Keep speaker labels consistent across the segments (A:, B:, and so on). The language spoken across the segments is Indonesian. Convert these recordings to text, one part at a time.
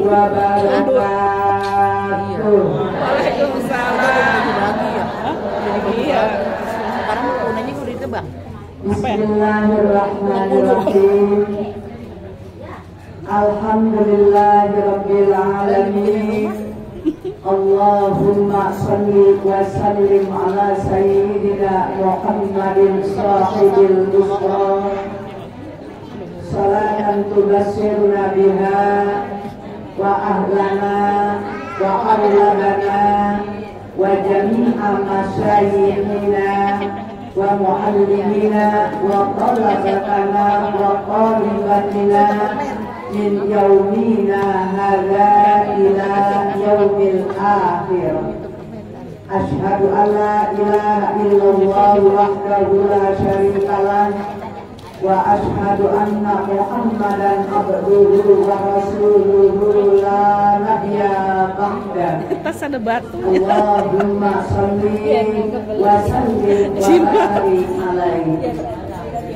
A: wabarakatuh.
B: Waalaikumsalam. Iya. Sekarang punanya udah ditebang.
A: Bismillahirrahmanirrahim. Alhamdulillahirabbil alamin. Allahumma shalli wa sallim ala sayyidina Muhammadin sahibil busra. Salatan tubassiruna biha wa ahlana wa awladana wa jami'a masyayikhina wa muallimina wa talabatana wa qalibatina min yaumina hadza ila yaumil akhir. Asyhadu an la ilaha illallah wahdahu la syarikalah wa asyhadu anna Muhammadan abduhu wa rasuluhu la nabiyya ba'da.
B: Tas ada batu.
A: Allahumma shalli wa sallim wa barik alaihi.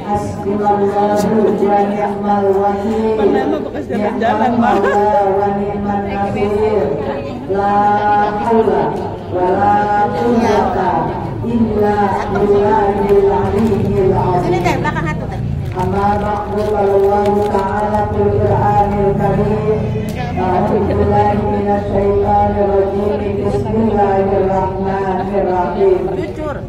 A: Hasbunallahu wa ni'mal wakil. Ni'mal maula wa ni'man nasir. La haula wa la quwwata illa billahil aliyyil azim.
B: Sini deh, belakang hatu teh.
A: Amma ba'du, Allah ta'ala fil Qur'anil Karim. A'udzubillahi minasyaitonir rajim. Bismillahirrahmanirrahim.
B: Jujur.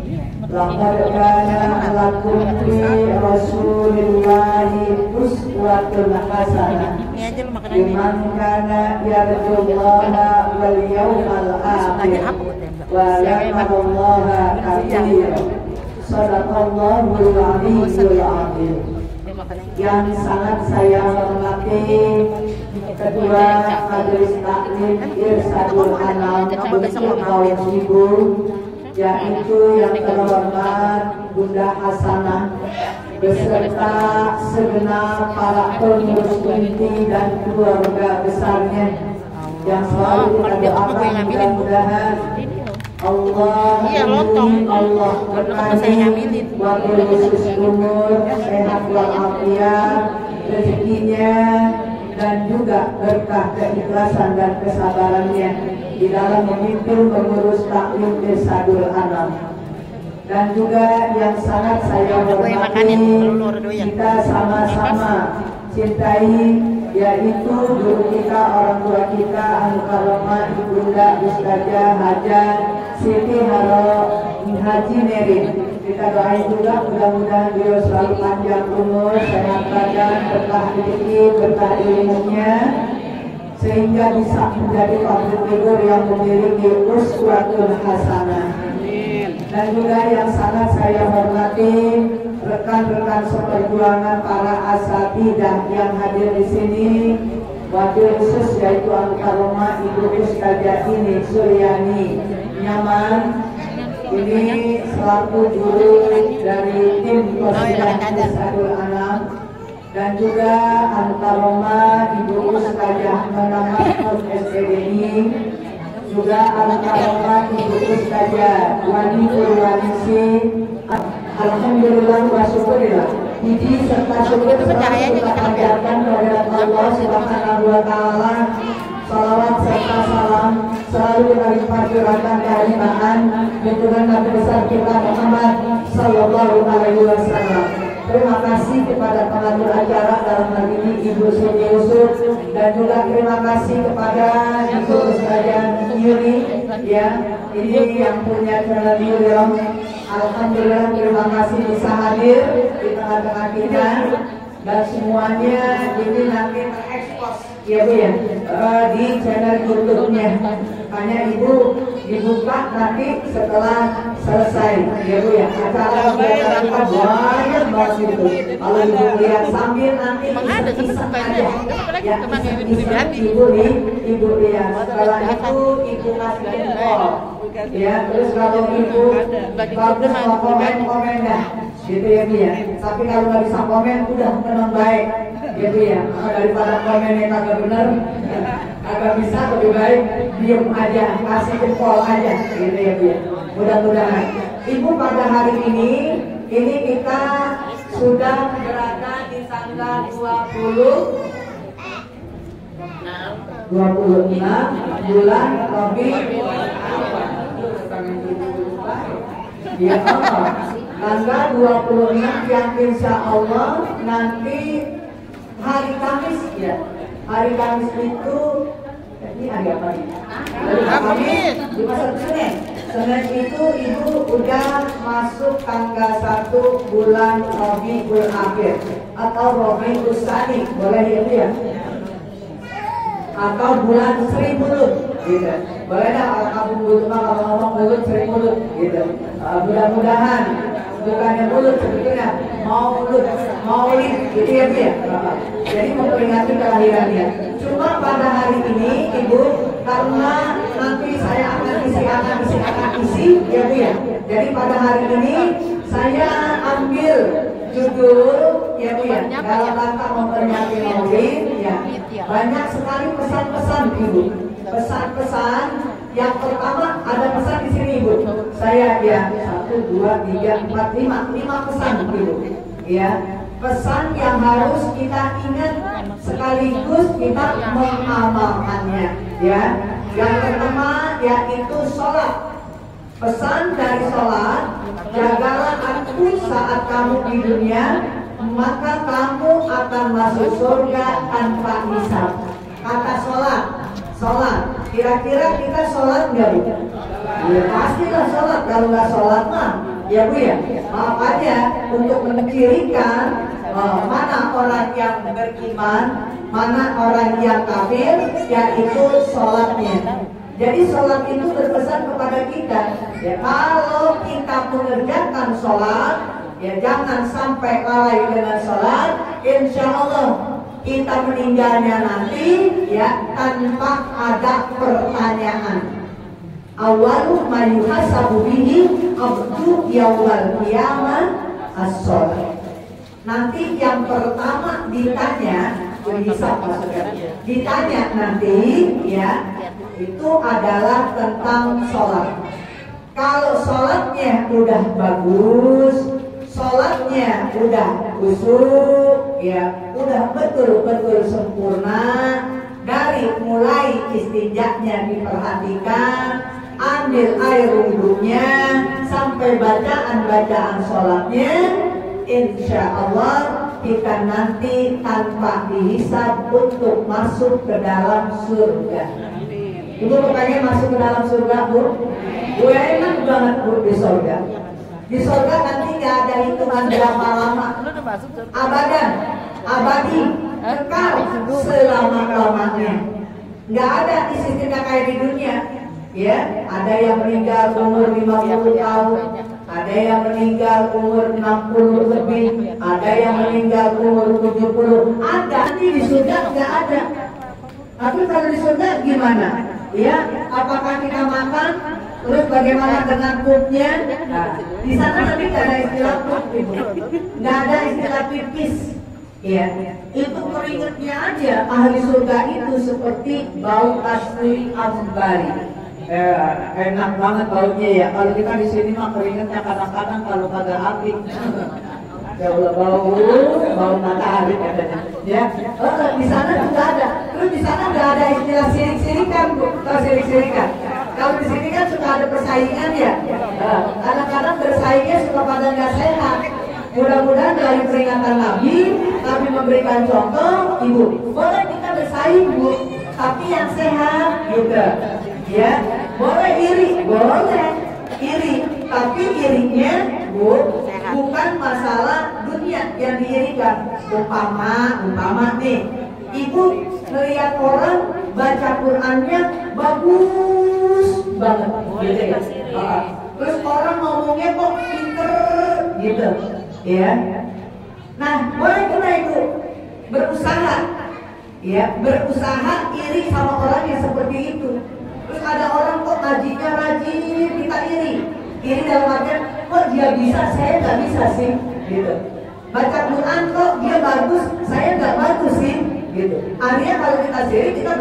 A: Laqad kana lakum fi Rasulillahi uswatun hasanah.
B: Ini aja lu makan aja.
A: Liman kana yarjullaha wal yawmal akhir wa ya'lamullaha katsiran. Shadaqallahul aliyyul azim. Yang sangat saya hormati Ketua Majelis Taklim Irsadul Anam untuk kaum ibu, yaitu yang terhormat Bunda Hasanah beserta segenap para pengurus inti dan keluarga besarnya yang selalu kita doakan mudah-mudahan Allah berkahi wabil khusus umur, sehat walafiat, rezekinya, dan juga berkah keikhlasan dan kesabarannya di dalam memimpin pengurus taklim Irsadul Anam. Dan juga yang sangat saya hormati, kita sama-sama cintai, yaitu guru kita, orang tua kita, Al-Karomah Ibunda Ustazah Hajah Siti Haji Nerin. Kita doain juga mudah-mudahan beliau selalu panjang umur, sehat badan, berkah rezeki, berkah ilmunya, sehingga bisa menjadi public figure yang memiliki uswatun hasanah. Dan juga yang sangat saya hormati rekan-rekan seperjuangan para asatidah yang hadir di sini, wabil khusus yaitu Al-Karomah Ibu Ustazah ini Suryani Nyaman, ini selaku guru dari tim Qasidah Irsadul Anam, dan juga Al-Karomah Ibu Ustazah Menamah SPDI, juga Al-Karomah Ibu Ustazah Wani Purwanisi. Alhamdulillah wa syukurillah. Puji serta syukur selalu kita panjatkan kepada Allah Subhanahu wa Ta'ala. Salawat serta salam selalu kita limpahkan kehadiran junjungan Nabi besar kita Muhammad Sallallahu Alaihi Wasallam. Terima kasih kepada pengatur acara dalam hal ini Ibu Siti Yusuf, dan juga terima kasih kepada Ibu Ustazah Yuni, ya, ini yang punya channel YouTube. Alhamdulillah, terima kasih bisa hadir di tengah-tengah kita, dan semuanya ini nanti terekspos, ya Bu ya, di channel YouTube-nya. Hanya Ibu dibuka nanti setelah selesai, ya Bu ya. Acara kita banyak banget itu. Kalau Ibu lihat sambil nanti iseng aja, ya, Ibu lihat. Setelah itu Ibu kasih info, ya. Terus kalau Ibu bagus mau komen dah, gitu ya Bu ya. Tapi kalau nggak bisa komen udah tenang baik, gitu ya. Daripada komennya kagak bener, kagak bisa, lebih baik diem aja, kasih jempol aja, gitu ya Bu ya. Mudah-mudahan Ibu pada hari ini kita sudah berada di tanggal 20. 26 bulan Rabiul Ya Allah, tanggal 26 yang insya Allah nanti hari Kamis ya. Hari Kamis itu ini hari apa nih? Kamis. Di masa Senin. Senin itu ibu udah masuk tanggal 1 bulan Rabiul Akhir atau Rabiul Tsani, boleh itu ya? Atau bulan Sri Mulut, gitu. Boleh dah kalau kamu mulut kalau ngomong mulut Sri Mulut, gitu. Mudah-mudahan bukannya mulut sebetulnya maulid, gitu ya Bu ya. Jadi memperingati kelahirannya. Cuma pada hari ini Ibu, karena nanti saya akan isi, ya Bu ya. Jadi pada hari ini saya ambil judul ya Bu ya, dalam rangka memperingati maulid ya. Banyak sekali pesan-pesan Ibu. Pesan-pesan yang pertama ada pesan di sini Ibu. Saya ya 1, 2, 3, 4, 5 pesan Ibu. Ya, pesan yang harus kita ingat sekaligus kita mengamalkannya. Ya, yang pertama yaitu sholat. Pesan dari sholat, jagalah aku saat kamu di dunia, maka kamu akan masuk surga tanpa hisab. Kata sholat. Kira-kira kita sholat nggak Bu? Ya pastilah sholat. Kalau nggak sholat mah, ya Bu ya. Maaf aja untuk mencirikan mana orang yang beriman, mana orang yang kafir, yaitu sholatnya. Jadi sholat itu berpesan kepada kita. Ya kalau kita mengerjakan sholat, ya jangan sampai lalai dengan sholat. Insya Allah kita meninggalnya nanti ya tanpa ada pertanyaan. Awalu ma yuhasabu bihi abdu yawmal qiyamah as-sholat. Nanti yang pertama ditanya nanti ya itu adalah tentang sholat. Kalau sholatnya udah bagus, sholatnya udah khusyuk, ya udah betul-betul sempurna, dari mulai istinjaknya diperhatikan, ambil air wudhunya, sampai bacaan sholatnya, insya Allah kita nanti tanpa dihisab untuk masuk ke dalam surga. Ibu pengen masuk ke dalam surga Bu? Bu enak banget Bu di surga. Di surga nanti nggak ada hitungan berapa lama. Abadi, kekal selama-lamanya. Nggak ada istilah kayak di dunia. Ya, ada yang meninggal umur 50 tahun, ada yang meninggal umur 60 lebih, ada yang meninggal umur 70. Ada, nanti di surga nggak ada. Tapi kalau di surga gimana? Ya, apakah kita makan? Terus bagaimana dengan pupnya? Nah, di sana nanti nggak ada istilah pup, nggak ada istilah pipis. Ya, itu keringetnya aja ahli surga itu seperti bau kasri ambari. Enak banget baunya ya. Kalau kita di sini mah keringetnya kadang-kadang kalau kagak api. Ya Allah, bau matahari katanya. Ya, di sana juga ada. Terus di sana nggak ada istilah sirik-sirikan Bu. Tahu sirik-sirikan? Kalau di sini kan suka ada persaingan ya. Kadang-kadang bersaingnya suka pada nggak sehat. Mudah-mudahan dari peringatan Nabi, kami memberikan contoh, Ibu. Boleh kita bersaing Bu, tapi yang sehat juga. Ya, boleh iri, tapi irinya Bu bukan masalah dunia yang diirikan. Umpama nih, Ibu melihat orang baca Qurannya bagus banget, gitu ya. Terus orang ngomongnya kok pinter, gitu, ya. Nah, boleh kena Ibu berusaha, ya, berusaha iri sama orang yang seperti itu. Terus ada orang kok ngajinya rajin, kita iri. Iri dalam artian, kok dia bisa, saya nggak bisa sih, gitu. Baca Quran kok dia bagus, saya nggak bagus sih, gitu. Artinya kalau kita sendiri kita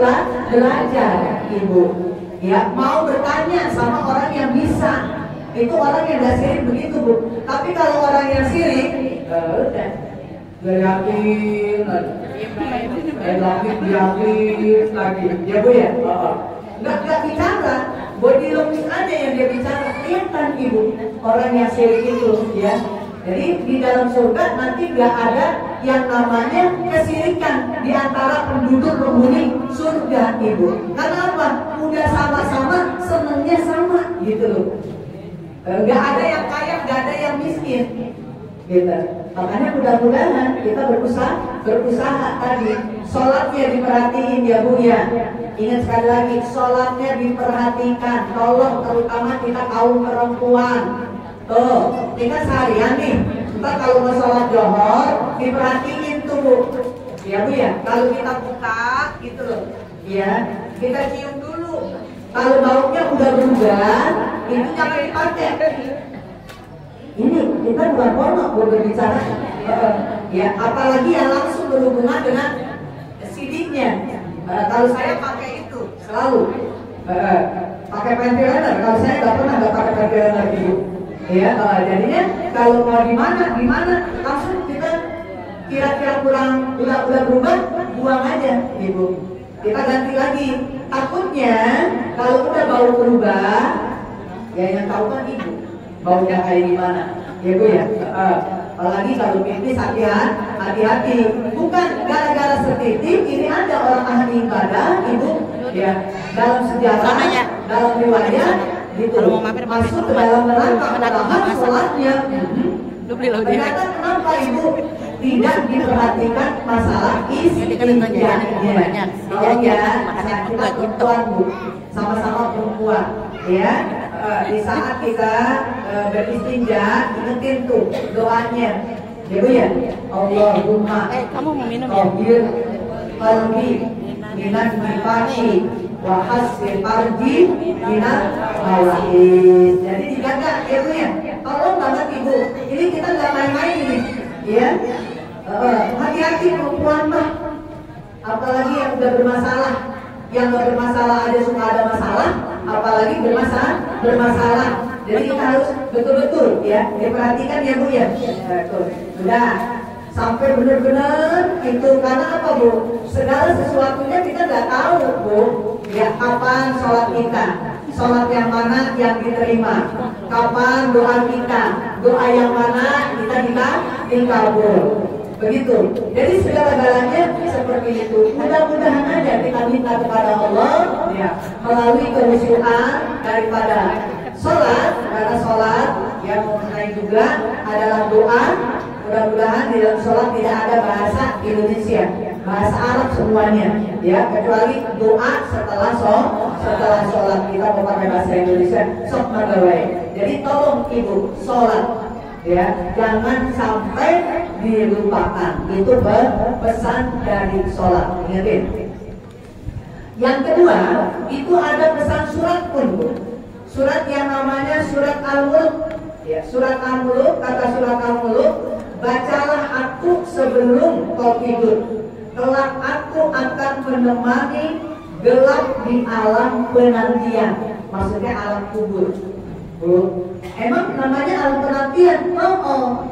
A: belajar, Ibu. Ya, mau bertanya sama orang yang bisa. Itu orang yang nggak sirik begitu Bu. Tapi kalau orang yang sirik, udah Gak yakin lagi, ya Bu ya? Nggak bicara, body language aja yang dia bicara. Kelihatan Ibu, orang yang syirik itu ya. Jadi di dalam surga nanti nggak ada yang namanya kesirikan di antara penduduk penghuni surga Ibu. Karena apa? Udah sama-sama senengnya sama gitu loh. Nggak ada yang kaya, nggak ada yang miskin gitu. Makanya mudah-mudahan kita berusaha tadi. Sholatnya diperhatiin ya Bu ya. Ingat sekali lagi, sholatnya diperhatikan. Tolong terutama kita kaum perempuan. Tuh, kita seharian nih. Ntar kalau mau sholat johor, diperhatiin tuh. Ya Bu ya. Kalau kita buka gitu loh. Ya, kita cium dulu. Kalau baunya udah berubah, itu jangan dipakai. Ini kita bukan porno, berbicara. Ya, apalagi yang langsung berhubungan dengan sidiknya. Kalau saya pakai itu selalu pakai ventilator. Kalau saya nggak pernah pakai ventilator Ibu. Ya, jadinya kalau mau di mana langsung kita kira-kira kurang udah berubah, buang aja Ibu. Kita ganti lagi. Takutnya kalau udah bau berubah, ya yang tahu kan Ibu baunya kayak gimana, ya Bu ya. Apalagi kalau pipis hati-hati. Bukan gara-gara setitik, ini ada orang ahli ibadah Ibu ya, dalam sejarah, dalam riwayat gitu, masuk ke dalam neraka sholatnya. Ternyata kenapa Ibu tidak diperhatikan masalah istinja? Oh ya, kita perempuan Bu, sama-sama perempuan ya. Di saat kita beristinja, ingetin tuh doanya, ya Bu ya. Allahumma
B: kamu mau minum ya?
A: qalbi minan nifaqi wa hasbi farji minan hawais. Jadi dijaga ya Bu ya. Tolong banget Ibu. Ini kita nggak main-main ini, ya. Hati-hati perempuan mah. Apalagi yang udah bermasalah. Yang nggak bermasalah aja suka ada masalah, apalagi bermasalah. Jadi kita harus betul-betul ya diperhatikan ya Bu ya. Sudah sampai benar-benar itu, karena apa Bu? Segala sesuatunya kita nggak tahu Bu. Ya, kapan sholat kita, sholat yang mana yang diterima, kapan doa kita, doa yang mana kita dikabul. Begitu. Jadi segala-galanya seperti itu. Mudah-mudahan aja kita minta kepada Allah ya, melalui kehusuan daripada sholat, karena sholat yang mengenai juga adalah doa. Mudah-mudahan di dalam sholat tidak ada bahasa Indonesia, bahasa Arab semuanya ya, kecuali doa setelah sholat kita mau pakai bahasa Indonesia sok magawai. Jadi tolong Ibu sholat ya, jangan sampai dilupakan. Itu pesan dari sholat, ingetin. Yang kedua, itu ada pesan surat pun Bu. Surat yang namanya surat Al-Mulk ya, surat Al-Mulk. Kata surat Al-Mulk, bacalah aku sebelum kau tidur, kelak aku akan menemani gelap di alam penantian. Maksudnya alam kubur Bu. Emang namanya alam penantian? Oh.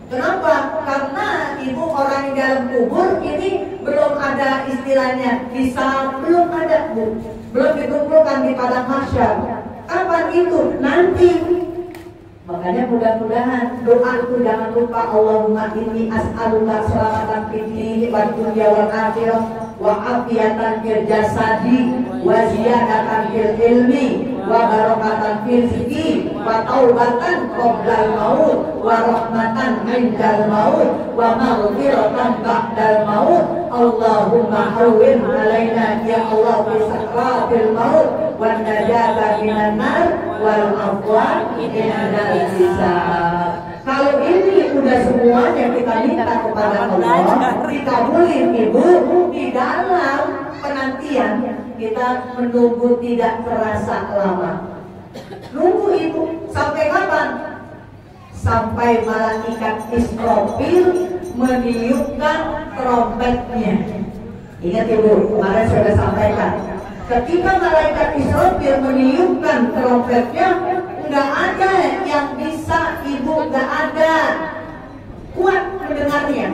A: Kenapa? Karena Ibu orang di dalam kubur ini belum ada istilahnya hisab, belum ada Bu. Belum dikumpulkan di padang mahsyar. Kapan itu? Nanti. Makanya mudah-mudahan doa itu jangan lupa. Allahumma inni as'aluka selamatan fid dini wad dunya wal akhirah wa afiatan fil jasadi wa ziyadatan fil ilmi wa barakatan fil rizqi wa taubatan qoblal maut wa rahmatan indal maut wa maghfiratan ba'dal maut. Allahumma hawwin alaina ya Allah bi sakratil maut wan najata minan nar wal afwa minal hisab. Kalau ini udah semuanya kita minta kepada Allah, dikabulin Ibu. Di dalam penantian kita menunggu tidak terasa lama. Nunggu Ibu sampai kapan? Sampai malaikat Israfil meniupkan trompetnya. Ingat Ibu, kemarin sudah sampaikan. Ketika malaikat Israfil meniupkan trompetnya, nggak ada yang bisa Ibu, nggak ada kuat mendengarnya.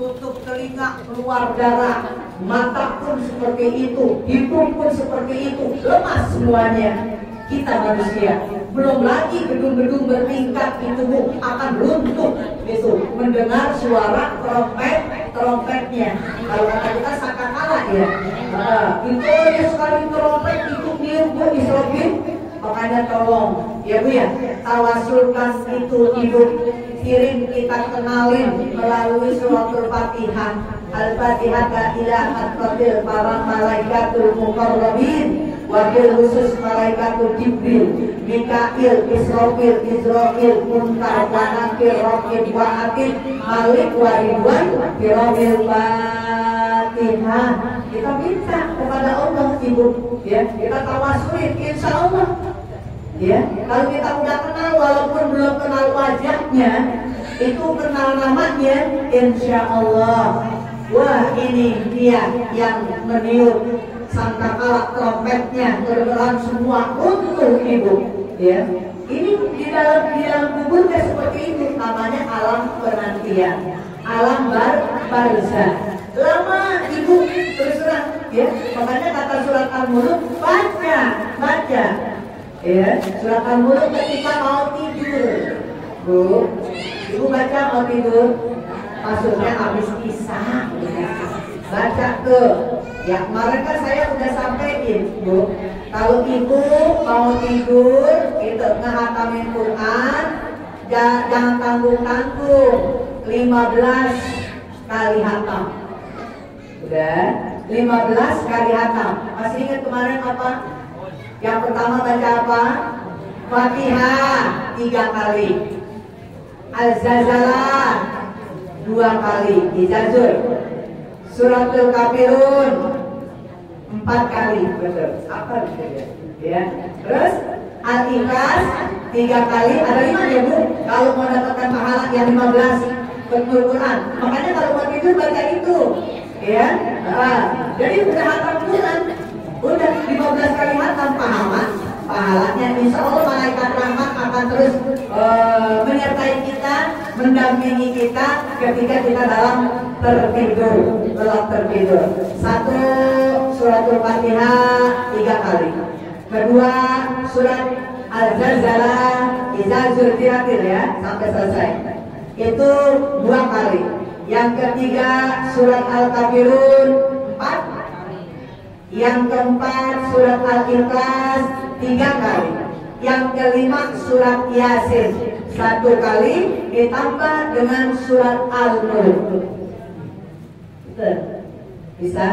A: tutup telinga keluar darah, mata pun seperti itu, hidung pun seperti itu, lemas semuanya. Kita manusia, belum lagi gedung-gedung bertingkat itu Bu akan runtuh itu mendengar suara trompetnya. Kalau kata kita sakakala ya, itu sekali trompet itu niup Bu Isrofil. Makanya tolong ya Bu ya, tawasulkan itu Ibu, kirim kita kenalin melalui suratul Fatihah. Al-Fatihah la ilaha illallah para malaikatul muqarrabin, wakil khusus malaikatul Jibril, Mikail, Israfil, Izrail, Munkar, wa Nakir, Raqib, wa Atid, Malik, wa Ridwan, Firomil Fatihah. Kita minta kepada Allah Ibu ya, kita tawasulin insya Allah ya. Kalau kita udah kenal walaupun belum kenal wajahnya, itu kenal namanya, insya Allah. Wah, ini dia yang meniup sangkakala trompetnya, kedengaran semua untuk Ibu ya. Ini di dalam kuburnya seperti itu, namanya alam penantian, alam barzah. Lama Ibu terus terang ya, makanya kata surat Al-Mulk, baca ya, surat Al-Mulk ketika mau tidur Bu, Ibu baca mau tidur, maksudnya habis isya baca tuh ya. Kemarin kan saya udah sampein Bu, kalau Ibu mau tidur itu ngehatamin Quran, jangan tanggung-tanggung, 15 kali hatam. Udah 15 kali hatam. Masih ingat kemarin apa? Yang pertama baca apa? Fatihah 3 kali, Al-Zalzalah 2 kali, Izazul, Suratul Kafirun 4 kali, betul. Apa ya? Terus Al-Ikhlas 3 kali, ada 5 ya Bu. Kalau mau dapatkan pahala yang 15 betul Quran. Makanya kalau mau tidur baca itu, ya. Jadi udah hatam Quran, udah 15 kali hatam, pahalanya insya Allah malaikat rahmat akan terus menyertai kita, mendampingi kita ketika kita dalam gelap tertidur. 1 suratul Fatihah 3 kali. Kedua surat Al-Zalzalah, Iza Zulzilatil ya, sampai selesai. Itu 2 kali. Yang ketiga surat Al-Kafirun 4. Yang keempat surat Al-Ikhlas 3 kali. Yang kelima surat Yasin 1 kali ditambah dengan surat Al-Mulk. Bisa?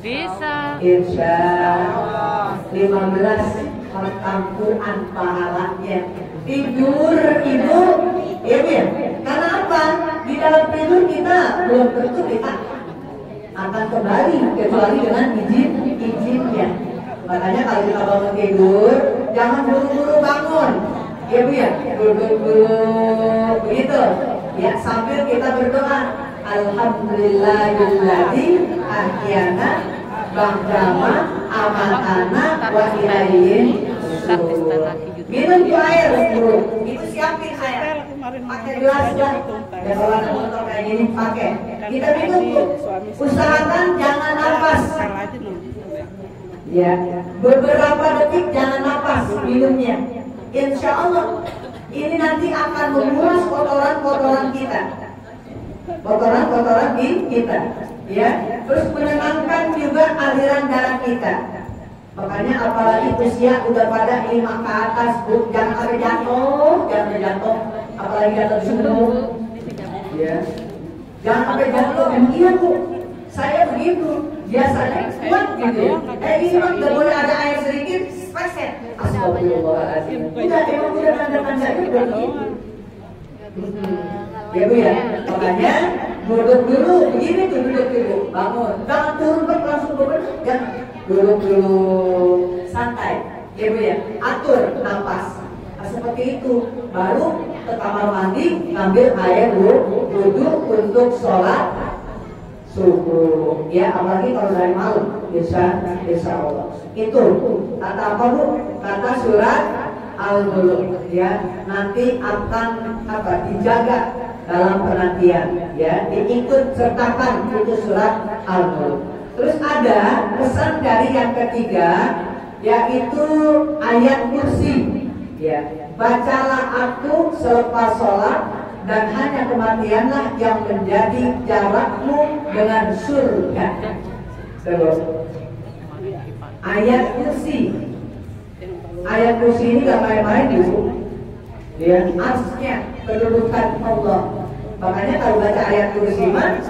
B: Bisa.
A: Insya Allah 15 hatam Quran pahalanya. Tidur Ibu ya Bu ya. Karena apa? Di dalam tidur kita belum tentu kita akan kembali kecuali dengan izinnya. Makanya kalau kita bangun tidur jangan buru-buru bangun ya Bu ya, buru-buru begitu ya, sambil kita berdoa Alhamdulillahilladzi ahyana ba'dama amatana wa ilaihi nusyur. Minum air Bu, itu siapin air, pakai gelas lah. Ya kalau ada motor kayak gini pakai. Kita minum Bu, usahakan jangan nafas. Ya, beberapa detik jangan nafas minumnya. Insya Allah ini nanti akan menguras kotoran-kotoran kita, kotoran-kotoran kita, ya. Terus menenangkan juga aliran darah kita. Makanya apalagi usia udah pada 5 ke atas Bu, jangan sampai jatuh, apalagi jatuh gunung, ya. Jangan sampai jatuh. Iya Bu, saya begitu. Biasanya kuat gitu ya. Ini mah gak boleh ada air sedikit, peset. Astagfirullahaladzim. Udah tanda-tandanya udah begitu. Ya Bu ya, makanya duduk dulu, begini tuh duduk dulu, bangun. Jangan turun langsung beban, jangan. Duduk dulu, santai. Ya Bu ya, atur nafas. Seperti itu, baru ke kamar mandi, ngambil air duduk untuk sholat subuh, ya. Apalagi kalau dari malam, insya Allah. Itu kata apa Bu? Kata surat Al-Mulk, ya. Nanti akan dijaga dalam penantian. ya, diikut sertakan itu surat Al-Mulk. Terus ada pesan dari yang ketiga, yaitu ayat kursi. Ya, bacalah aku selepas sholat, dan hanya kematianlah yang menjadi jarakmu dengan surga. Terus ayat kursi. Ayat kursi ini gak main-main Bu. Ya, arsnya kedudukan Allah. Makanya kalau baca ayat kursi mah,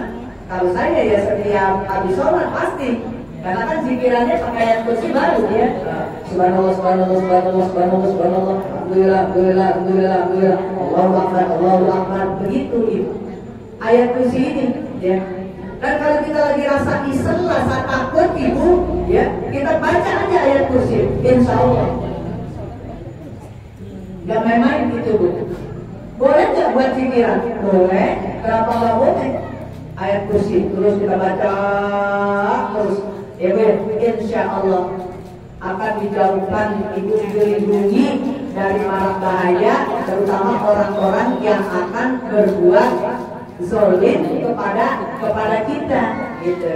A: kalau saya ya setiap habis sholat pasti, karena kan zikirannya pakai ayat kursi baru ya. Subhanallah, subhanallah, subhanallah, subhanallah, subhanallah, alhamdulillah, alhamdulillah, alhamdulillah, alhamdulillah, Allahu akbar, Allahu akbar, begitu Ibu. Ayat kursi ini ya. Dan kalau kita lagi rasa iseng, rasa takut Ibu, ya, kita baca aja ayat kursi, insya Allah. Gak main-main gitu Bu. Boleh nggak buat pikiran? Boleh. Kenapa nggak boleh? Ayat kursi terus kita baca terus. Ya Bu, insya Allah akan dijauhkan, Ibu dilindungi dari mara bahaya, terutama orang-orang yang akan berbuat zolim kepada kita. Gitu.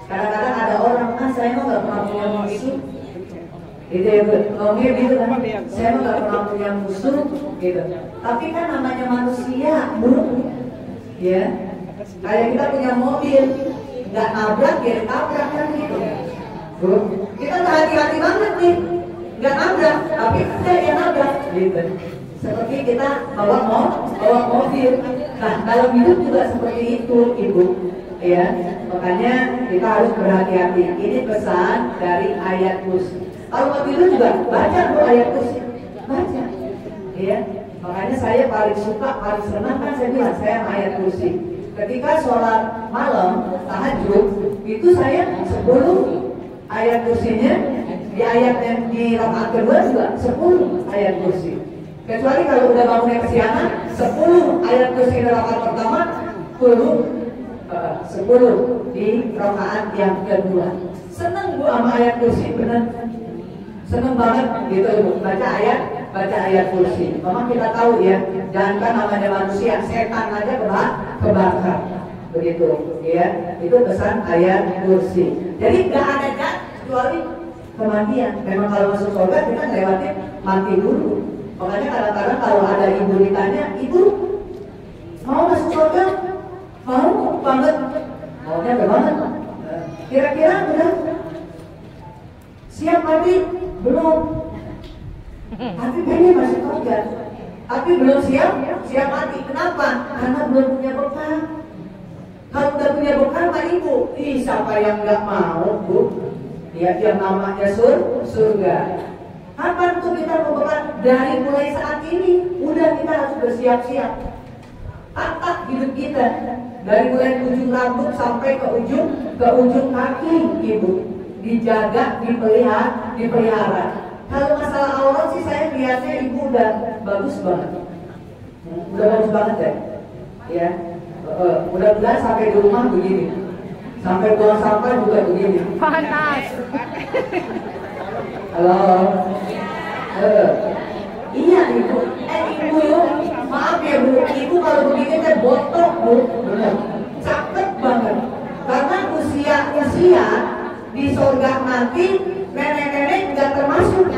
A: Kadang-kadang ada orang, saya mau nggak pernah punya musuh. Gitu ya Bu, ngomongnya gitu kan, saya mah gak pernah punya musuh gitu. Tapi kan namanya manusia Bu, ya, kayak kita punya mobil, gak nabrak ya ditabrak kan gitu Bu. Kita udah hati-hati banget nih, gak nabrak, tapi ada yang nabrak gitu. Seperti kita bawa mobil. Nah dalam hidup juga seperti itu Ibu, ya. Makanya kita harus berhati-hati. Ini pesan dari ayat kursi. Kalau mau tidur juga baca Bu ayat kursi, baca, ya. Makanya saya paling suka, paling senang kan saya bilang saya ayat kursi. Ketika sholat malam tahajud itu saya 10 ayat kursinya, di ayat yang di rakaat kedua juga 10 ayat kursi. Kecuali kalau udah bangunnya kesiangan 10 ayat kursi di rakaat pertama, 10 di rakaat yang kedua. Senang Bu sama ayat kursi, benar. Seneng banget gitu Bu, baca ayat kursi. Memang kita tahu ya, jangankan namanya manusia, setan aja kebakar. Begitu ya, itu pesan ayat kursi. Jadi gak ada jalan kecuali kematian. Memang kalau masuk surga kita lewatin mati dulu. Makanya kadang-kadang kalau ada ibu ditanya, ibu mau masuk surga? Mau banget. Maunya banget. Kira-kira udah siap mati? Belum. Tapi pengen masuk surga. Tapi belum siap mati. Kenapa? Karena belum punya bekal. Kalau udah punya bekal Pak Ibu, siapa yang nggak mau Bu? Ya yang namanya surga. Kapan tuh kita mau bekal? Dari mulai saat ini, udah kita harus bersiap-siap. Tata hidup kita dari mulai ujung rambut sampai ke ujung kaki Ibu. Dijaga, dipelihara. Kalau masalah aurat sih saya lihatnya Ibu udah bagus banget. Udah bagus banget ya. Mudah-mudahan sampai di rumah begini. Sampai buang sampah juga begini.
B: Panas.
A: Halo. Iya Ibu. Ibu, maaf ya Bu. Ibu kalau begini kan botok Bu. Benar. Cakep banget. Karena usia di surga nanti nenek-nenek nggak termasuk.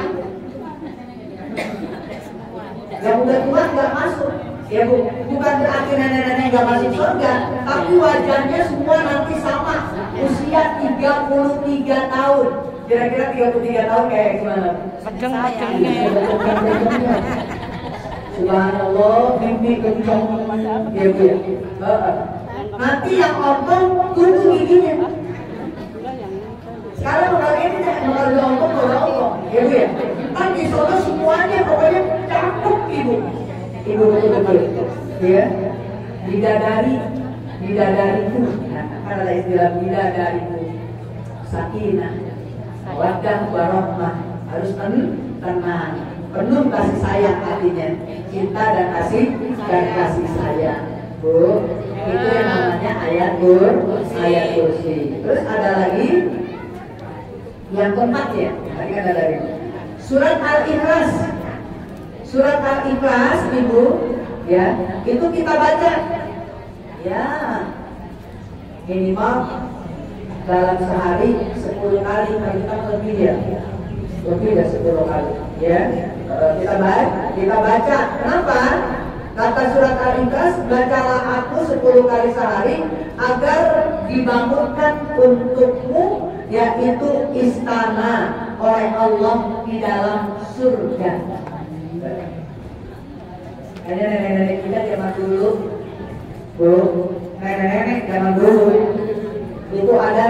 A: Yang udah tua nggak masuk. Ya Bu, bukan berarti nenek-nenek nggak masuk surga, tapi wajahnya semua nanti sama. Usia 33 tahun. Kira-kira 33 tahun kayak gimana?
B: Pegeng-pegengnya.
A: Subhanallah, mimpi kencang. Ya Bu ya. Nanti yang ompong tunggu giginya. Sekarang udah ini bakal diongkong, ya Bu ya. Kan di sana semuanya pokoknya cakep Ibu. Ibu betul-betul, ya. Bidadariku. Nah, kan ada istilah bidadariku. Sakinah, wadah, warahmah. Harus tenang, penuh kasih sayang hatinya, cinta dan kasih sayang. Bu, itu yang namanya ayat kursi. Terus ada lagi yang keempat ya, tadi kan ada lagi surat Al-Ikhlas. Surat Al-Ikhlas Ibu, ya, itu kita baca Ya, minimal dalam sehari 10 kali, kalau kita lebih ya, lebih dari 10 kali. Ya, kita baca. Kenapa? Kata surat Al-Ikhlas, bacalah aku 10 kali sehari agar dibangunkan untukmu, yaitu istana oleh Allah di dalam surga. Ada nenek-nenek kita zaman dulu, Bu, nenek-nenek zaman dulu itu ada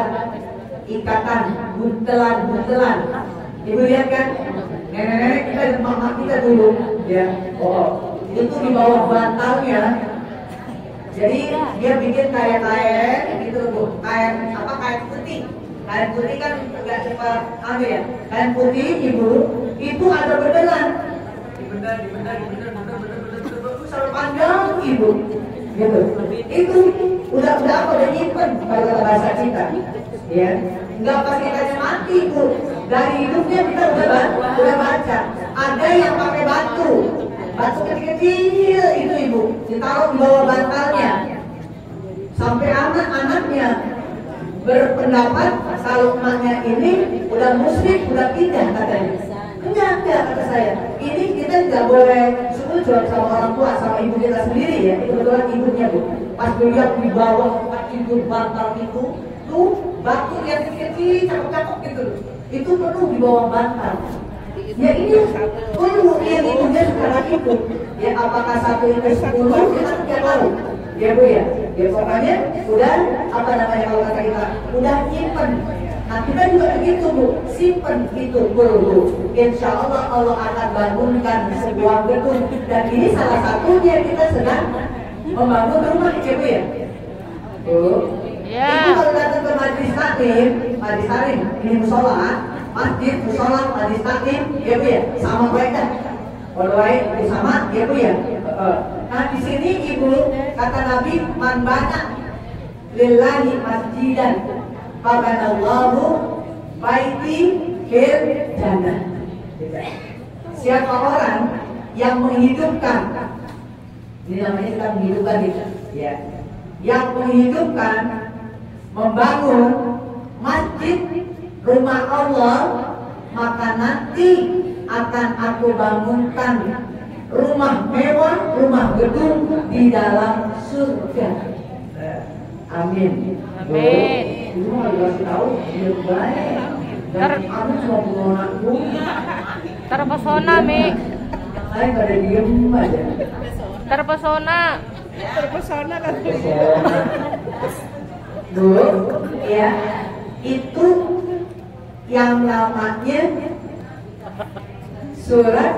A: ikatan buntelan. Ibu lihat kan, nenek-nenek kita dan mama kita dulu, ya, itu di bawah bantalnya. Jadi dia bikin kain gitu, Bu, kain putih. Kain putih kan nggak cepat ambil ya. Kain putih ibu itu ada beneran. Bener sampai panjang ibu. Gitu. Itu udah apa? Udah nyimpen kalau bahasa kita. Ya, nggak pas kita mati ibu. Dari hidupnya kita udah baca. Ada yang pakai batu kecil itu ibu ditaruh di bawah bantalnya. Sampai anak-anaknya berpendapat kalau emaknya ini udah musyrik, udah pindah katanya. Enggak kata saya. Ini kita nggak boleh sujud sama orang tua, sama ibu kita sendiri ya. Itu kebetulan ibunya Bu. Pas beliau di bawah tempat tidur bantal itu, tuh batu yang kecil, cakep-cakep gitu. Itu penuh di bawah bantal. Ya ini perlu yang ibunya sekarang itu. Ya apakah satu itu 10 kita tidak tahu. Ya Bu ya. Ya pokoknya udah apa namanya kalau kata kita udah nyimpen. Nah kita juga begitu Bu, simpen itu dulu. Insya Allah Allah akan bangunkan sebuah gedung, dan ini salah satunya kita sedang membangun rumah ya Bu ya. Bu, itu kalau datang ke majlis taklim, ini musola, masjid, musola, majlis taklim, ya Bu ya, sama mereka. Waduh, sama ya Bu ya. Nah di sini ibu kata Nabi, man bana lillahi masjidan fabanallahu baiti fil jannah. Siapa orang yang menghidupkan, ini namanya kita menghidupkan ya, yang menghidupkan, membangun masjid rumah Allah, maka nanti akan aku bangunkan rumah mewah, rumah gedung di dalam surga. Amin. Amin. Ibu mau dikasih tahu, dia baik. Dan aku cuma punya anakku.
B: Terpesona, Mi.
A: Saya pada diem aja.
B: Terpesona kan.
A: Bu, ya, itu yang namanya surat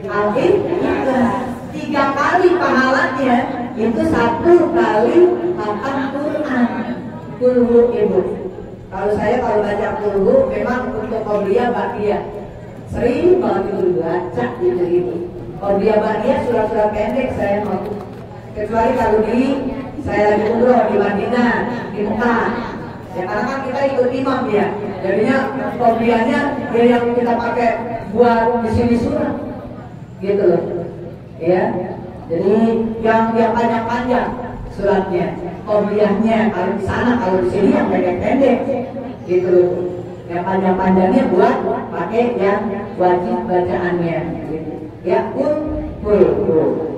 A: Al-Ikhlas. 3 kali pahalanya, itu 1 kali makan Quran. Kulhu ibu. Kalau baca kulhu memang untuk qobliyah ba'diyah. Sering banget itu dibaca gitu ibu. Qobliyah ba'diyah surat-surat pendek saya mau. Kecuali kalau saya lagi umroh di Madinah, di Mekah. Ya karena kan kita ikut imam ya. Jadinya qobliyahnya dia yang kita pakai buat di sini surat. Gitu loh. Ya. Jadi yang panjang-panjang suratnya, qobliyahnya kalau di sana, kalau di sini yang pendek-pendek gitu loh. Yang panjang-panjangnya buat pakai yang wajib bacaannya gitu. Ya kul.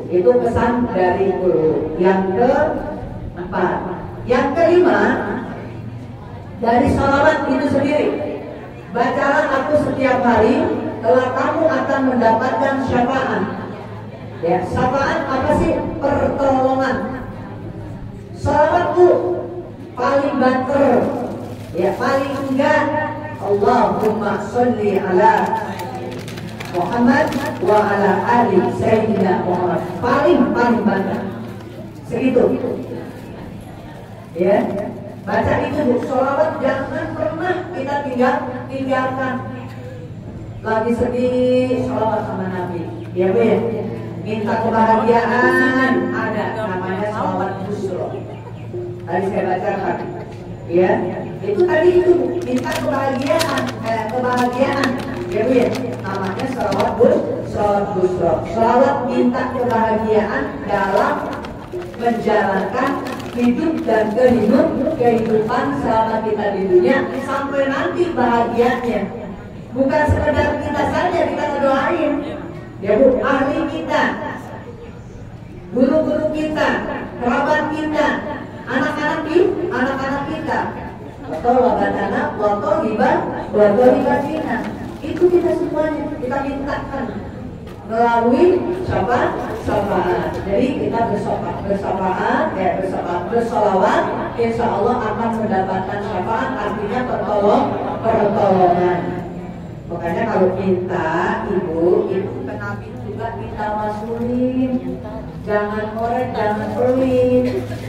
A: Itu pesan dari kul. Yang keempat, yang kelima, dari salawat itu sendiri. Bacalah aku setiap hari, telah kamu akan mendapatkan syafaat. Ya, syafaat apa sih? Pertolongan. Salawat itu paling banter, ya paling enggak Allahumma sholli ala Muhammad wa ala ali Sayyidina Muhammad. Paling banter. Segitu. Ya, baca itu Bu. Salawat jangan pernah kita tinggalkan. Lagi sedih, salawat sama Nabi. Ya Bu ya. Minta kebahagiaan, ada namanya salawat busro. Tadi saya bacakan, ya. Itu tadi itu minta kebahagiaan, ya Bu ya. Namanya salawat busro. Salawat minta kebahagiaan dalam menjalankan hidup dan kehidupan selama kita di dunia sampai nanti bahagianya. Bukan sekedar kita saja kita ngedoain, ya Bu, ahli kita, guru-guru kita, kerabat kita, anak-anak kita. Atau wabatana, waktu hibah, itu kita semuanya kita mintakan melalui syafaat. Jadi kita bersolawat, insya Allah akan mendapatkan syafaat, artinya pertolongan. Makanya kalau minta ibu ke Nabi juga kita wasulin, jangan korek, jangan pelit.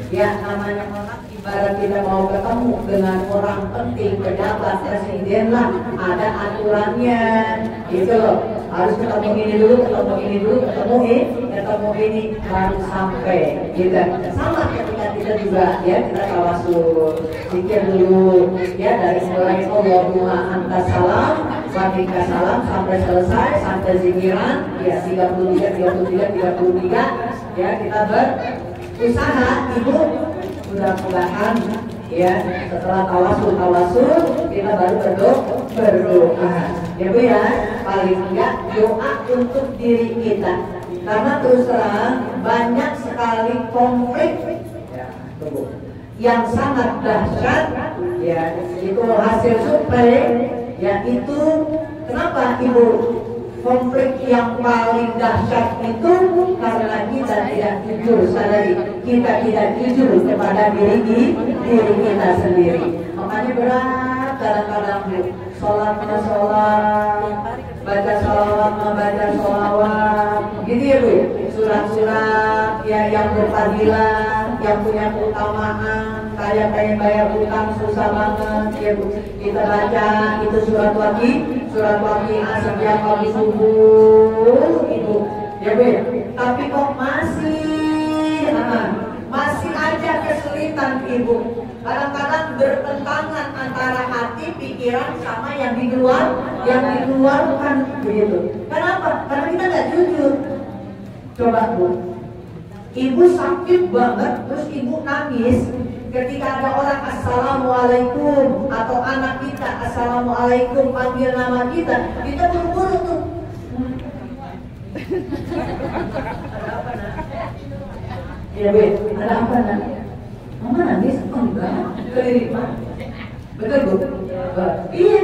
A: Ya namanya orang ibarat kita mau ketemu dengan orang penting, pejabat, presiden lah, ada aturannya, gitu loh. Harus ketemu ini dulu, ketemu ini baru sampai, gitu. Sama ketika kita juga, ya kita tawasul, zikir dulu, ya dari mulai Allahumma anta salam, wa minka salam sampai selesai, sampai zikiran, ya 33, ya kita berusaha, ibu. Mudah-mudahan ya setelah tawasul kita baru berdoa ya Bu ya, paling enggak doa untuk diri kita, karena terus terang banyak sekali konflik ya, yang sangat dahsyat ya, itu hasil survei ya, itu kenapa Ibu konflik yang paling dahsyat itu karena kita tidak jujur, sekali kita tidak jujur kepada diri kita sendiri. Makanya berat kadang-kadang sholat, baca sholawat, gitu ya Bu. Surat-surat ya yang berfadilah, yang punya keutamaan, kayak bayar utang susah banget ya Bu. Kita baca itu surat waqi'ah setiap kali subuh itu ya Bu ya. Tapi kok masih aja kesulitan Ibu. Kadang-kadang bertentangan antara hati, pikiran sama yang dikeluarkan begitu. Kenapa? Karena kita nggak jujur. Coba Bu, Ibu sakit banget, terus Ibu nangis ketika ada orang assalamualaikum, atau anak kita assalamualaikum panggil nama kita buru-buru tuh. Ada apa nak? Ya Bu, ada apa nak? Mama nangis? Oh enggak, keliripan. Betul Bu? Iya.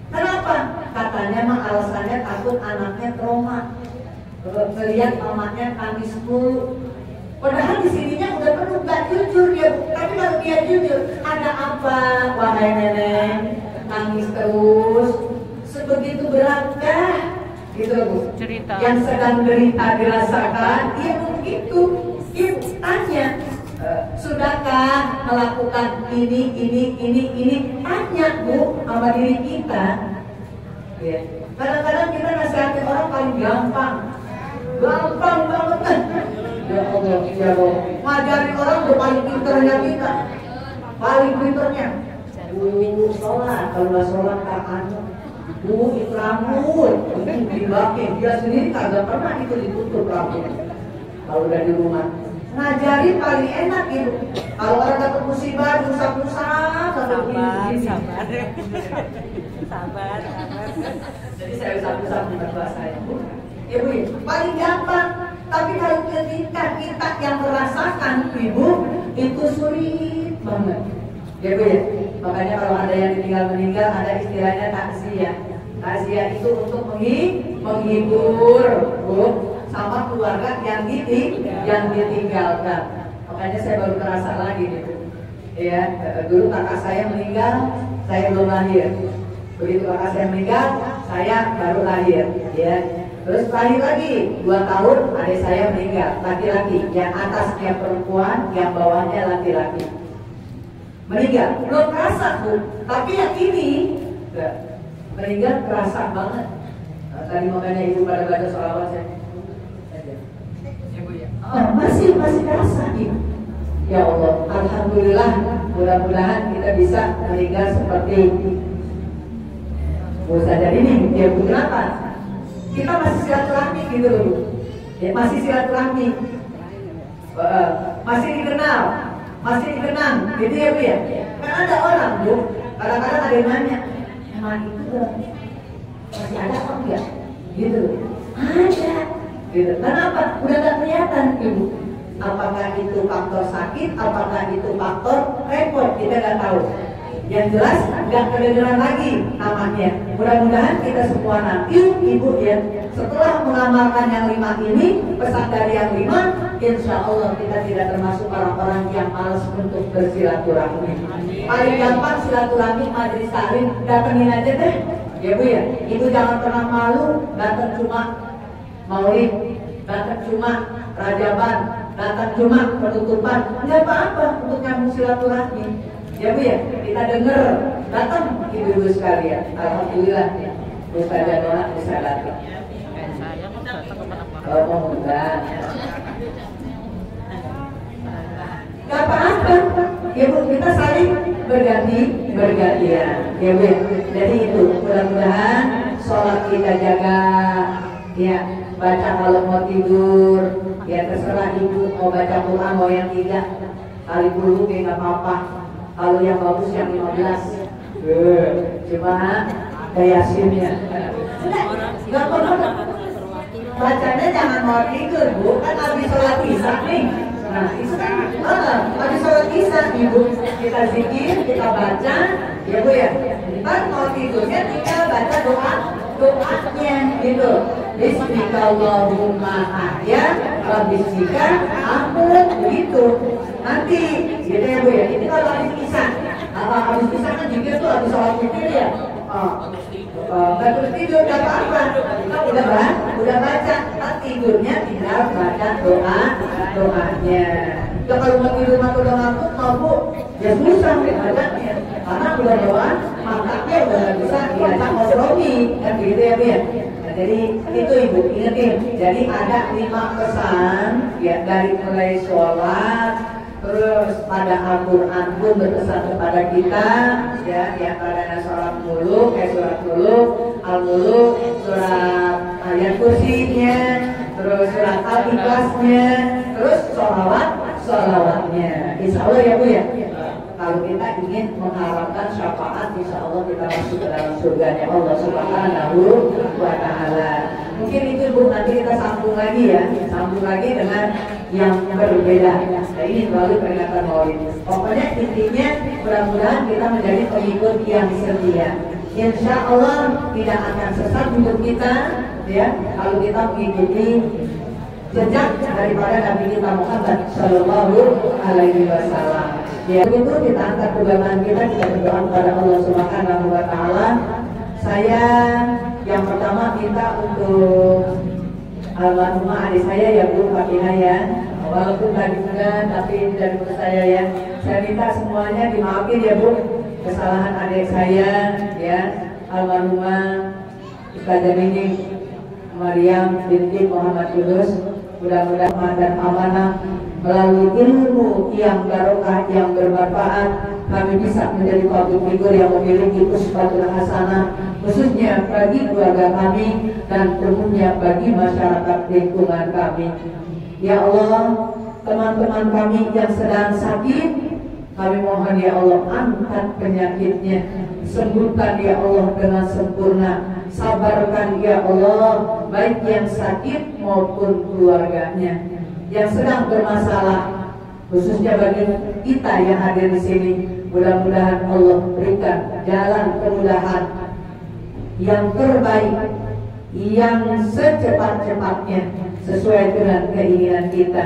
A: Kenapa? Katanya mah alasannya takut anaknya trauma. Melihat mamanya tangis mulu. Padahal di sininya udah penuh, gak jujur dia. Tapi kalau dia jujur, ada apa? Wahai nenek, nangis terus. Sebegitu beratkah? Gitu Bu. Cerita. Yang sedang derita dirasakan, dia begitu. Ibu tanya, sudahkah melakukan ini? Tanya Bu sama diri kita. Ya. Kadang-kadang kita nasihatin orang paling gampang banget. Ya Allah, ya Allah. Ngajarin orang udah paling pinternya kita. Paling pinternya. Sholat, kalau nggak sholat tak itu rambut, dibakin. Dia sendiri kagak pernah itu ditutup rambut. Kalau udah di rumah. Ngajarin paling enak Ibu. Kalau orang dapat musibah, rusak-rusak, sabar. Jadi saya usap-usap di bahasa saya. Ibu, paling gampang. Tapi kalau ketika kita yang merasakan Ibu, itu sulit banget. Ya Bu ya. Makanya kalau ada yang meninggal, ada istilahnya takziah. Takziah itu untuk menghibur Bu, sama keluarga yang ditinggalkan. Makanya saya baru terasa lagi gitu. Ya, dulu kakak saya meninggal, saya belum lahir. Begitu kakak saya meninggal, saya baru lahir. Ya. Terus lahir lagi 2 tahun, adik saya meninggal, laki-laki. Yang atasnya perempuan, yang bawahnya laki-laki. Meninggal, belum terasa Bu. Tapi yang ini meninggal terasa banget. Tadi makanya Ibu pada baca sholawat saya. Masih terasa Ibu. Ya Allah, alhamdulillah, mudah-mudahan kita bisa meninggal seperti Bu Sajar ini. Ya Bu, kenapa? Kita masih silaturahmi gitu loh Bu. Ya, masih silaturahmi. masih dikenal, masih dikenang, gitu ya Bu ya. Kan ada orang Bu, kadang-kadang ada yang nanya, emang itu masih ada apa enggak? Gitu. Ada. Gitu. Kenapa? Udah gak kelihatan Ibu. Apakah itu faktor sakit, apakah itu faktor repot, kita nggak tahu. Yang jelas nggak kedengeran lagi namanya. Mudah-mudahan kita semua nanti Ibu ya, setelah mengamalkan yang 5 ini, pesan dari yang 5, insya Allah kita tidak termasuk orang-orang yang malas untuk bersilaturahmi. Paling gampang silaturahmi majelis taklim, datengin aja deh, ya Bu ya. Ibu jangan pernah malu, datang cuma maulid, datang cuma rajaban, datang cuma penutupan, nggak apa-apa untuk nyambung silaturahmi. Ya Bu ya, kita dengar, datang ibu-ibu sekalian. Alhamdulillah ya, Ustazah Nona bisa datang. Oh enggak. Gak apa-apa, ya Bu, kita saling bergantian, ya Bu ya. Jadi itu, mudah-mudahan sholat kita jaga, ya, baca kalau mau tidur, ya terserah Ibu mau baca Quran mau yang 3 kali dulu ya nggak apa-apa. Kalau yang bagus yang 15, cuma Yasinnya. Nggak apa-apa. Bacanya jangan mau tidur Bu, kan habis sholat isya nih. Nah itu kan, habis sholat isya Ibu kita zikir, kita baca, ya Bu ya. Ntar mau tidurnya tinggal baca doanya gitu. Bismillahirrahmanirrahim ahya wa bismika ampun, begitu. Nanti gitu ya Bu ya. Ini kalau habis isya, habis isya kan zikir tuh habis sholat zikir ya. Nggak terus tidur, nggak apa-apa. Udah baca, kan tidurnya tinggal baca doanya. Kalau mau tidur udah ngantuk mau Bu, ya susah bacanya. Karena udah doa, makanya udah nggak bisa diajak kompromi, kan gitu ya Bu ya. Nah, jadi itu Ibu ingetin. Jadi ada 5 pesan ya, dari mulai sholat, terus pada Al-Quran pun berpesan kepada kita ya, yang pada surat muluk, Al-Muluk, surat ayat kursinya, terus surat Al-Ikhlasnya, terus sholawatnya. Insya Allah ya Bu ya. Kalau kita ingin mengharapkan syafaat, insya Allah kita masuk ke dalam surganya Allah Subhanahu wa Ta'ala. Mungkin itu Bu, nanti kita sambung lagi ya, sambung lagi dengan yang berbeda. Nah ini selalu peringatan Maulid. Pokoknya intinya mudah-mudahan kita menjadi pengikut yang setia. Insya Allah tidak akan sesat untuk kita ya, kalau kita mengikuti jejak daripada Nabi kita Muhammad Sallallahu Alaihi Wasallam. Ya itu kita angkat pegangan kita berdoa kepada Allah Subhanahu Wa Taala. Saya yang pertama minta untuk almarhumah adik saya ya Bu Fatinah ya, walaupun tadi juga tapi dari menurut saya ya, saya minta semuanya dimaafin ya Bu, kesalahan adik saya ya, almarhumah Ustazah Nining Maryam binti Muhammad Yunus. Mudah-mudahan dan amanah melalui ilmu yang barokah yang bermanfaat kami bisa menjadi public figure yang memiliki uswatul hasanah, khususnya bagi keluarga kami dan umumnya bagi masyarakat lingkungan kami. Ya Allah, teman-teman kami yang sedang sakit, kami mohon ya Allah angkat penyakitnya, sembuhkan ya Allah dengan sempurna, sabarkan ya Allah baik yang sakit maupun keluarganya yang sedang bermasalah, khususnya bagi kita yang hadir di sini. Mudah-mudahan Allah berikan jalan kemudahan yang terbaik, yang secepat-cepatnya sesuai dengan keinginan kita.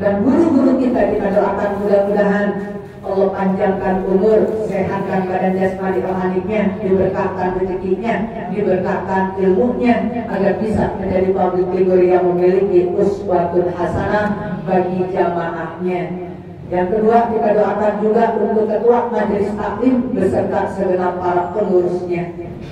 A: Dan guru-guru kita doakan mudah-mudahan Allah panjangkan umur, sehatkan badan jasmani rohaninya, diberkahkan rezekinya, diberkahkan ilmunya, agar bisa menjadi public figure yang memiliki uswatul hasanah bagi jamaahnya. Yang kedua, kita doakan juga untuk ketua majelis taklim beserta segenap para pengurusnya.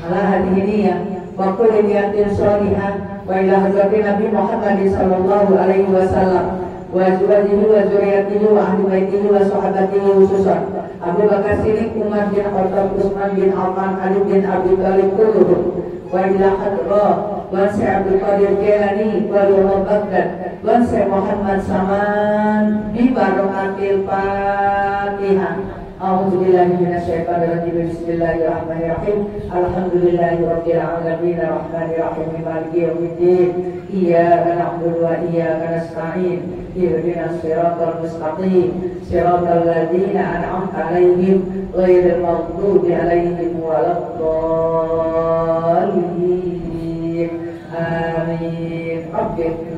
A: Ala hadirin ya, wa kulli niyatin sholihah wa ila hadratin Nabi Muhammad sallallahu alaihi wasallam wa azwajihi wa dzurriyyatihi wa ahli baitihi wa sahabatihi khususan Abu Bakar Siddiq, Umar bin Khattab, Utsman bin Affan, Ali bin Abi Thalib kulluhum wa ila hadrah wa Syekh Abdul Qadir Jailani wa Baghdad Gon Syekh Muhammad Saman bi barakatil Fatihah. A'udzubillahi minasyaitonirrajim. Bismillahirrahmanirrahim. Alhamdulillahirabbil alamin arrahmanir rahim maliki yaumiddin. Iyyaka na'budu wa iyyaka nasta'in. Ihdinas siratal mustaqim. Siratal ladzina an'amta 'alaihim ghairil maghdubi 'alaihim waladdallin. Amin. Rabbir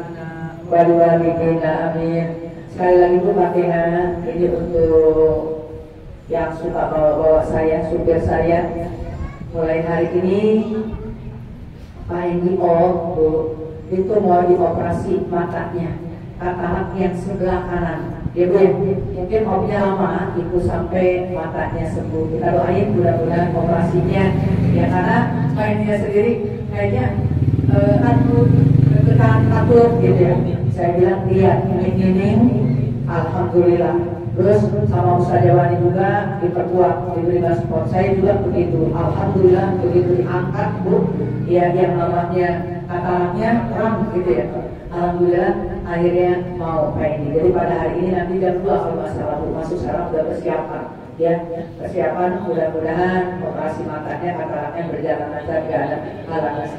A: walidina amin. Sekali lagi Bu Fatihah ini untuk yang suka bawa-bawa saya, supir saya. Mulai hari ini Pak Indi Bu itu mau dioperasi matanya, katarak yang sebelah kanan. Ya Bu, mungkin opnya lama itu sampai matanya sembuh. Kita doain mudah-mudahan operasinya ya, karena Pak Indi sendiri kayaknya takut gitu ya. Saya bilang lihat ini alhamdulillah. Terus sama Ustaz Jawani juga diperkuat, diberi support. Saya juga begitu, alhamdulillah begitu diangkat Bu, ya yang namanya kataraknya terang gitu ya. Alhamdulillah akhirnya mau kayak ini. Jadi pada hari ini nanti jam 2 kalau masalah Bu masuk sekarang sudah persiapan. Ya, persiapan mudah-mudahan operasi matanya kataraknya berjalan lancar, gak ada halangan.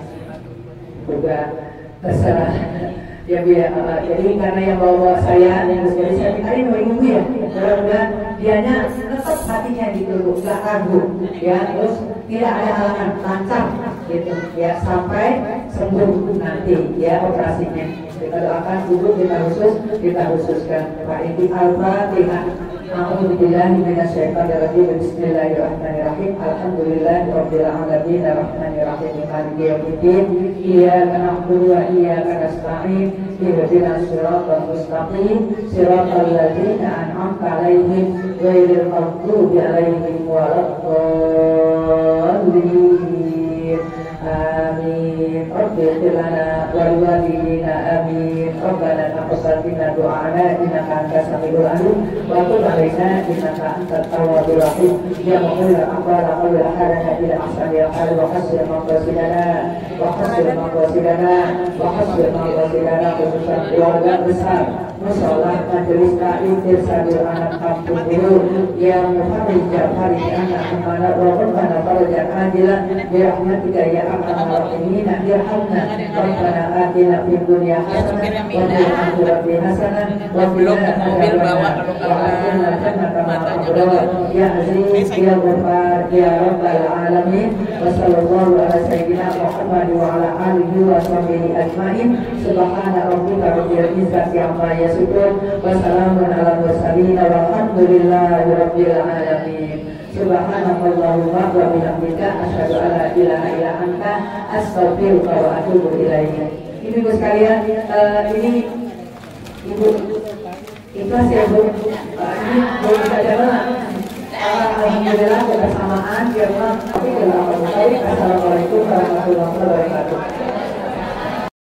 A: Juga terserah ya Bu ya. Jadi karena yang bawa saya, jadi saya mintain sama Ibu ya, mudah-mudahan dianya tetap hatinya gitu Bu, gak ragu ya, terus tidak ada halangan, lancar gitu ya sampai sembuh nanti ya operasinya. Kita doakan Ibu, kita khususkan Pak Indi. Al-Fatihah. A'udzubillahi minasyaitonirrajim. Bismillahirrahmanirrahim. Alhamdulillahirabbil alamin arrahmanir rahim maliki yaumiddin. Iyyaka na'budu wa iyyaka nasta'in. Ihdinas siratal mustaqim. Siratal ladzina an'amta 'alaihim ghairil maghdubi 'alaihim waladdallin. Amin. Rabbir lana wa liwalidina amin. Rabbana taqabbal minna du'ana innaka antas samiul alim wa tub 'alaina innaka antat tawwabur rahim. Ya mu'minul aqwala qul ahadana ila ahsanil hal wa hasir maqasidana khususan keluarga besar musola majelis ta'lim tirsabil anak kampung dulu yang mufarrijah anak kemana walaupun pada farajah ajilan birahmatika ya arhamar rahimin irhamna rabbana atina fid dunya hasanah wa fil akhirati hasanah wa qina adzabannar wa atina jannata ma'abrar ya aziz ya ghafar ya rabbal alamin. Wa sallallahu ala sayyidina Muhammad wa ala alihi wa sahbihi ajmain. Subhana rabbika rabbil izzati amma yasifun wa salamun ala mursalin walhamdulillahi rabbil alamin. Subhanallahumma wa bihamdika asyhadu an la ilaha illa anta astaghfiruka wa atubu ilaika. Ibu sekalian, ini Ibu ikhlas ya Bu. Ini boleh kita jalan. Alhamdulillah kebersamaan, ya Allah. Assalamualaikum warahmatullahi wabarakatuh.